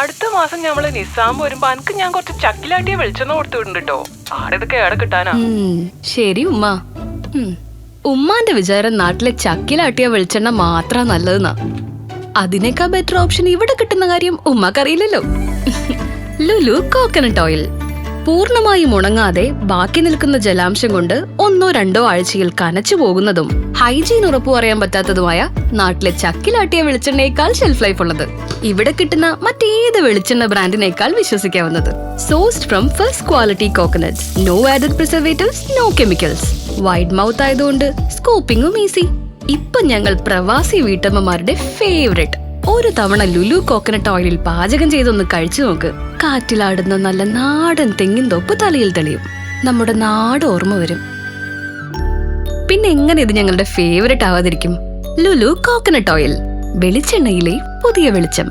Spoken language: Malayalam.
അടുത്ത മാസം ഞമ്മള് നിസാം വരുമ്പോ അനക്ക് ഞാൻ കുറച്ച് ചക്കിലാട്ടിയ വെളിച്ചെണ്ണ കൊടുത്തിട്ടുണ്ട് കേട്ടോ. ആടിതൊക്കെ എവിടെ കിട്ടാനാ? ശരി ഉമ്മ. ഉമ്മാന്റെ വിചാരം നാട്ടിലെ ചക്കിലാട്ടിയ വെളിച്ചെണ്ണ മാത്രാ നല്ലതെന്നാ. അതിനേക്കാൾ ബെറ്റർ ഓപ്ഷൻ ഇവിടെ കിട്ടുന്ന കാര്യം ഉമ്മക്കറിയില്ലല്ലോ. ലുലു കോക്കനട്ട് ഓയിൽ പൂർണ്ണമായും ഉണങ്ങാതെ ബാക്കി നിൽക്കുന്ന ജലാംശം കൊണ്ട് 1-2 ആഴ്ചയിൽ കനച്ചു പോകുന്നതും ഹൈജീൻ ഉറപ്പു പറയാൻ പറ്റാത്തതുമായ നാട്ടിലെ ചക്കിലാട്ടിയ വെളിച്ചെണ്ണയേക്കാൾ ഷെൽഫ് ലൈഫ് ഉള്ളത്. ഇവിടെ കിട്ടുന്ന മറ്റേത് വെളിച്ചെണ്ണ ബ്രാൻഡിനേക്കാൾ വിശ്വസിക്കാവുന്നത്. Sourced from first quality coconuts, no added preservatives, no chemicals. Wide mouth ആയതുകൊണ്ട് സ്കൂപ്പിംഗും ഈസി. ഇപ്പൊ ഞങ്ങൾ പ്രവാസി വീട്ടമ്മമാരുടെ ഫേവറേറ്റ്. ഒരു തവണ ലുലു കോക്കനട്ട് ഓയിലിൽ പാചകം ചെയ്തൊന്ന് കഴിച്ചു നോക്ക്. കാറ്റിലാടുന്ന നല്ല നാടൻ തെങ്ങിൻ തൊപ്പ് തലയിൽ തെളിയും. നമ്മുടെ നാട് ഓർമ്മ വരും. പിന്നെ എങ്ങനെ ഇത് ഞങ്ങളുടെ ഫേവറേറ്റ് ആവാതിരിക്കും? ലുലു കോക്കനട്ട് ഓയിൽ, വെളിച്ചെണ്ണയിലെ പുതിയ വെളിച്ചം.